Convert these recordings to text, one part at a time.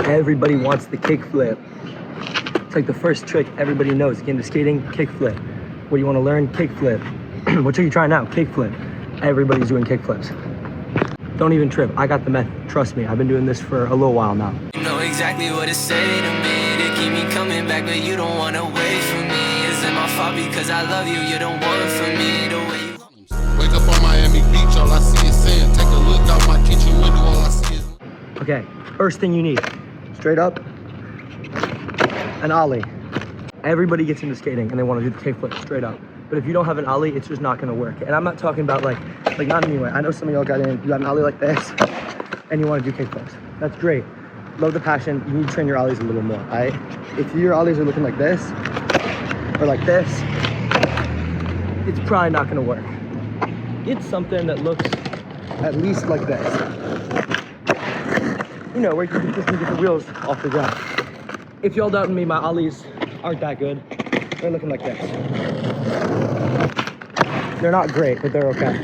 Everybody wants the kickflip. It's like the first trick everybody knows. Get into skating, kickflip. What do you want to learn? Kickflip. What trick are you trying now? Kickflip. Everybody's doing kickflips. Don't even trip. I got the method. Trust me. I've been doing this for a little while now. You know exactly what to say to me to keep me coming back, but you don't want to wait for me. Is it my fault because I love you? You're the one for me. The way you wake up on Miami Beach, all I see is sand. Take a look out my kitchen window, all I see is. Okay, first thing you need, straight up, an ollie. Everybody gets into skating and they want to do the kickflip straight up. But if you don't have an ollie, it's just not going to work. And I'm not talking about like not anyway. I know some of y'all got in, you got an ollie like this, and you want to do kickflips. That's great. Love the passion. You need to train your ollies a little more, all right? If your ollies are looking like this, or like this, it's probably not going to work. Get something that looks at least like this. You know, where you can just get the wheels off the ground. If y'all doubting me, my ollies aren't that good. They're looking like this. They're not great, but they're okay.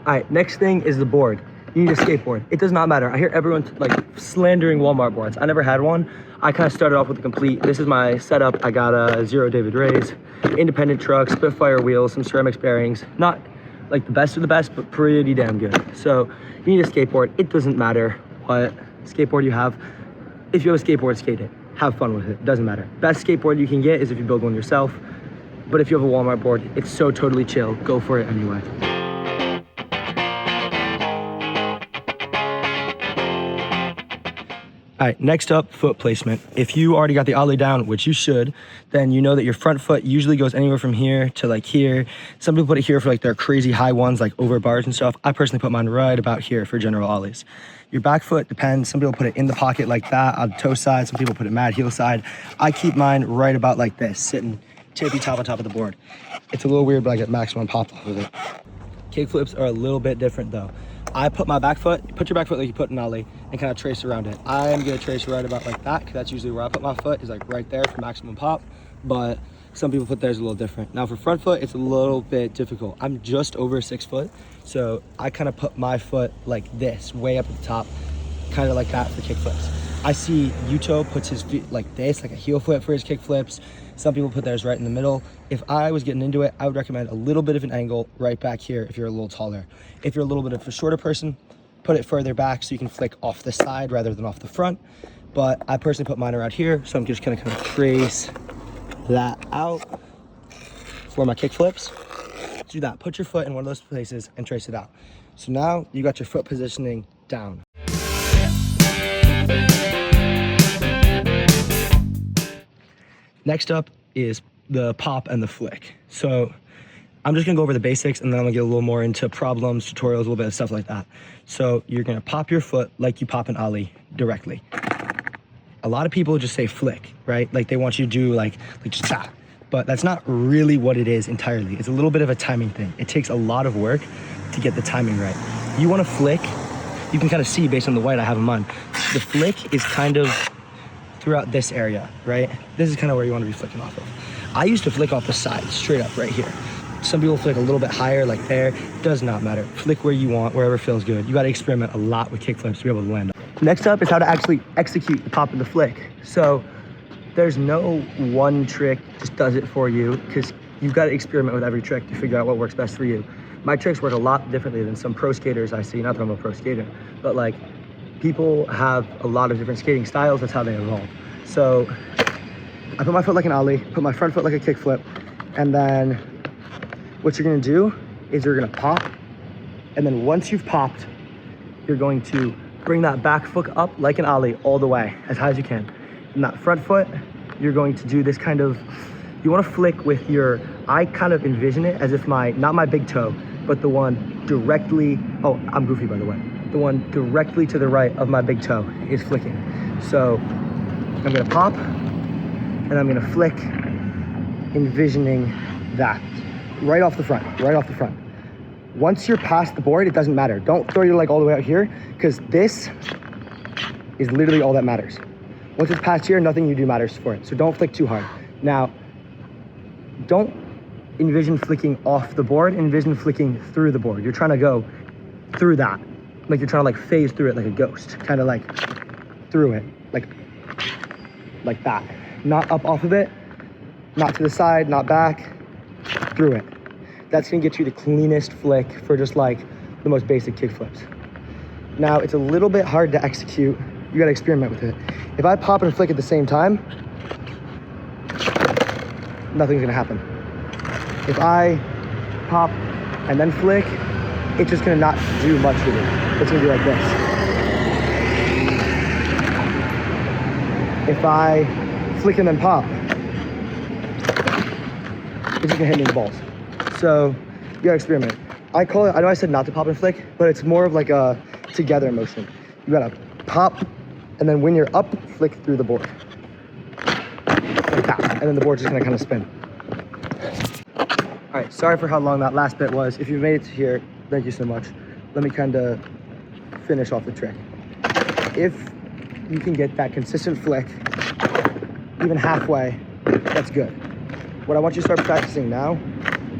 All right, next thing is the board. You need a skateboard. It does not matter. I hear everyone like slandering Walmart boards. I never had one. I kind of started off with the complete. This is my setup. I got a Zero David Ray's, independent truck, Spitfire wheels, some ceramics bearings. Not like the best of the best, but pretty damn good. So you need a skateboard. It doesn't matter what skateboard you have. If you have a skateboard, skate it. Have fun with it. It doesn't matter. Best skateboard you can get is if you build one yourself. But if you have a Walmart board, it's so totally chill. Go for it anyway. All right, next up, foot placement. If you already got the ollie down, which you should, then you know that your front foot usually goes anywhere from here to like here. Some people put it here for like their crazy high ones, like over bars and stuff. I personally put mine right about here for general ollies. Your back foot depends. Some people put it in the pocket like that on the toe side. Some people put it mad heel side. I keep mine right about like this, sitting tippy top on top of the board. It's a little weird, but I get maximum pop off of it. Kickflips are a little bit different though. I put my back foot, put your back foot like you put an ollie, and kind of trace around it. I'm gonna trace right about like that, because that's usually where I put my foot, is like right there for maximum pop. But some people put theirs a little different. Now for front foot, it's a little bit difficult. I'm just over 6 foot, so I kind of put my foot like this, way up at the top, kind of like that for kickflips. I see Yuto puts his feet like this, like a heel flip for his kickflips. Some people put theirs right in the middle. If I was getting into it, I would recommend a little bit of an angle right back here if you're a little taller. If you're a little bit of a shorter person, put it further back so you can flick off the side rather than off the front. But I personally put mine around here, so I'm just gonna kind of trace that out for my kickflips. Do that, put your foot in one of those places and trace it out. So now you got your foot positioning down. Next up is the pop and the flick. So I'm just gonna go over the basics, and then I'm gonna get a little more into problems, tutorials, a little bit of stuff like that. So you're gonna pop your foot like you pop an ollie directly. A lot of people just say flick, right? Like they want you to do like just tap, but that's not really what it is entirely. It's a little bit of a timing thing. It takes a lot of work to get the timing right. You wanna flick, you can kind of see based on the white I have in mine. The flick is kind of throughout this area, right? This is kind of where you want to be flicking off of. I used to flick off the side, straight up right here. Some people flick a little bit higher, like there. Does not matter. Flick where you want, wherever feels good. You got to experiment a lot with kickflips to be able to land up. Next up is how to actually execute the pop of the flick. So there's no one trick just does it for you, because you've got to experiment with every trick to figure out what works best for you. My tricks work a lot differently than some pro skaters I see. Not that I'm a pro skater, but like, people have a lot of different skating styles. That's how they evolve. So I put my foot like an ollie, put my front foot like a kickflip, and then what you're gonna do is you're gonna pop, and then once you've popped, you're going to bring that back foot up like an ollie all the way, as high as you can. And that front foot, you're going to do this kind of, you wanna flick with your, I kind of envision it as if not my big toe, but the one directly, oh, I'm goofy by the way. The one directly to the right of my big toe is flicking. So I'm gonna pop, and I'm gonna flick, envisioning that. Right off the front, right off the front. Once you're past the board, it doesn't matter. Don't throw your leg all the way out here, because this is literally all that matters. Once it's past here, nothing you do matters for it. So don't flick too hard. Now, don't envision flicking off the board, envision flicking through the board. You're trying to go through that. like you're trying to like phase through it like a ghost, kind of like through it, like that. Not up off of it, not to the side, not back, through it. That's gonna get you the cleanest flick for just like the most basic kick flips. Now, it's a little bit hard to execute. You gotta experiment with it. If I pop and flick at the same time, nothing's gonna happen. If I pop and then flick, it's just gonna not do much with it. It's gonna be like this. If I flick and then pop, it's just gonna hit me in the balls. So you gotta experiment. I call it, I know I said not to pop and flick, but it's more of like a together motion. You gotta pop, and then when you're up, flick through the board. Like that, and then the board's just gonna kind of spin. All right, sorry for how long that last bit was. If you made it to here, thank you so much. Let me kind of finish off the trick. If you can get that consistent flick, even halfway, that's good. What I want you to start practicing now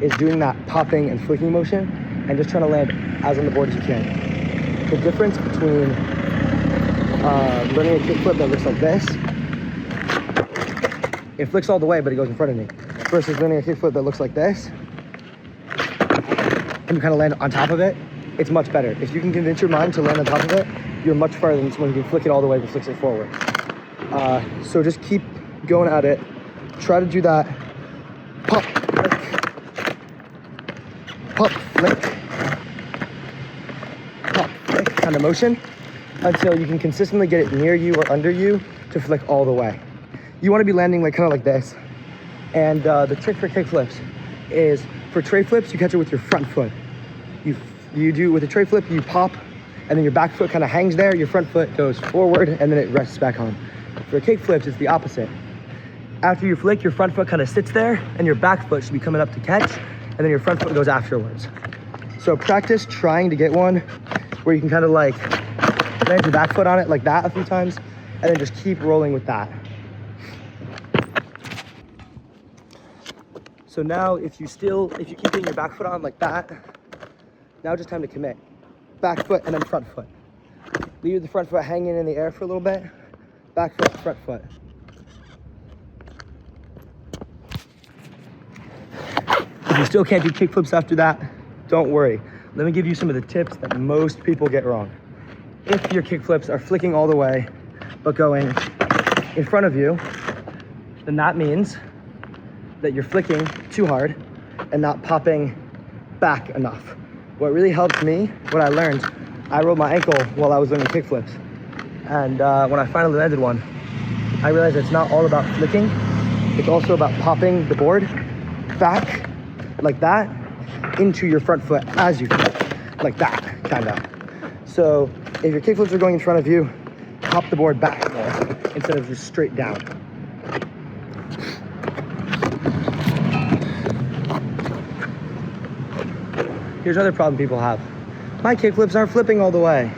is doing that popping and flicking motion and just trying to land as on the board as you can. The difference between learning a kickflip that looks like this, it flicks all the way, but it goes in front of me, versus learning a kickflip that looks like this, and you kind of land on top of it, it's much better. If you can convince your mind to land on top of it, you're much farther than someone who can flick it all the way but flicks it forward. So just keep going at it. Try to do that pop, flick, pop, flick kind of motion until you can consistently get it near you or under you to flick all the way. You want to be landing like kind of like this. And the trick for kick flips is for tray flips, you catch it with your front foot. You do with a tray flip, you pop, and then your back foot kind of hangs there, your front foot goes forward, and then it rests back on. For kick flips, it's the opposite. After you flick, your front foot kind of sits there, and your back foot should be coming up to catch, and then your front foot goes afterwards. So practice trying to get one where you can kind of like land your back foot on it like that a few times, and then just keep rolling with that. So now if you keep getting your back foot on like that, now just time to commit. Back foot and then front foot. Leave the front foot hanging in the air for a little bit. Back foot, front foot. If you still can't do kick flips after that, don't worry. Let me give you some of the tips that most people get wrong. If your kick flips are flicking all the way, but going in front of you, then that means that you're flicking too hard and not popping back enough. What really helped me, what I learned, I rolled my ankle while I was learning kick flips. And when I finally landed one, I realized it's not all about flicking. It's also about popping the board back like that into your front foot as you flick, like that, kind of. So if your kick flips are going in front of you, pop the board back more instead of just straight down. Here's another problem people have. My kick flips aren't flipping all the way.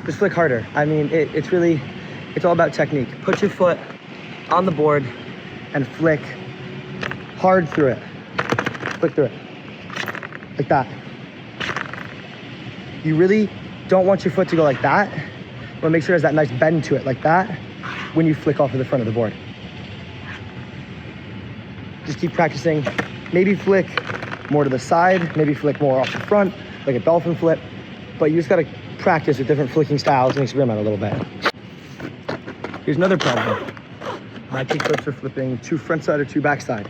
Just flick harder. I mean, it's all about technique. Put your foot on the board and flick hard through it. Flick through it, like that. You really don't want your foot to go like that. You want to make sure it has that nice bend to it, like that, when you flick off of the front of the board. Just keep practicing. Maybe flick more to the side, maybe flick more off the front, like a dolphin flip, but you just gotta practice with different flicking styles and experiment a little bit. Here's another problem. My kick flips are flipping too front side or too back side.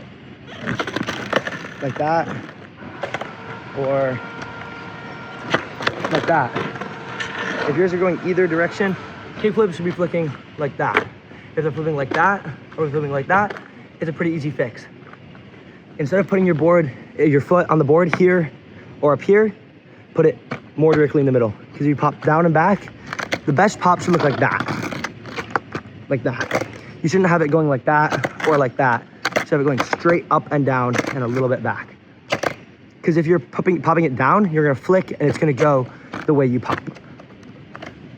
Like that, or like that. If yours are going either direction, kick flips should be flicking like that. If they're flipping like that, or flipping like that, it's a pretty easy fix. Instead of putting your foot on the board here or up here, put it more directly in the middle. Because if you pop down and back, the best pop should look like that. Like that. You shouldn't have it going like that or like that. You should have it going straight up and down and a little bit back. Because if you're popping it down, you're gonna flick and it's gonna go the way you pop.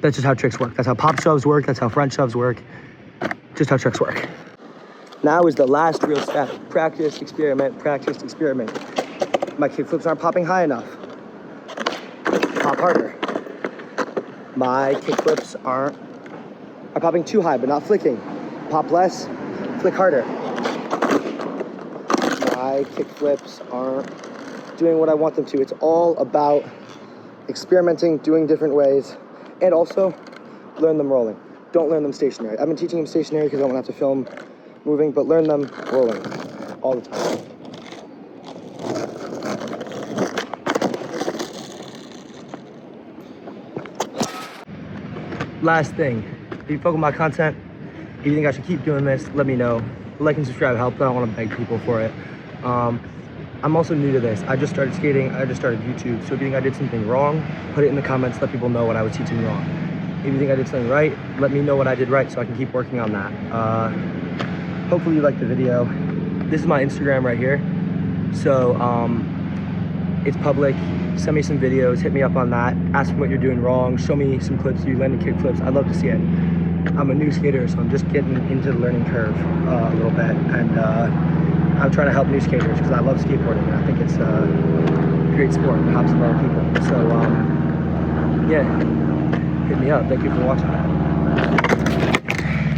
That's just how tricks work. That's how pop shoves work. That's how front shoves work. Just how tricks work. Now is the last real step. Practice, experiment, practice, experiment. My kick flips aren't popping high enough. Pop harder. My kickflips are popping too high, but not flicking. Pop less, flick harder. My kickflips aren't doing what I want them to. It's all about experimenting, doing different ways, and also learn them rolling. Don't learn them stationary. I've been teaching them stationary because I don't have to film moving, but learn them rolling all the time. Last thing, if you fuck with my content, if you think I should keep doing this, let me know. Like and subscribe helps. I don't want to beg people for it. I'm also new to this. I just started skating. I just started YouTube. So if you think I did something wrong, put it in the comments. Let people know what I was teaching wrong. If you think I did something right, let me know what I did right so I can keep working on that. Hopefully you liked the video. This is my Instagram right here. So it's public. Send me some videos. Hit me up on that. Ask me what you're doing wrong. Show me some clips you landed kick flips. I'd love to see it. I'm a new skater, so I'm just getting into the learning curve a little bit. And I'm trying to help new skaters because I love skateboarding and I think it's a great sport. It helps a lot of people. So yeah, hit me up. Thank you for watching.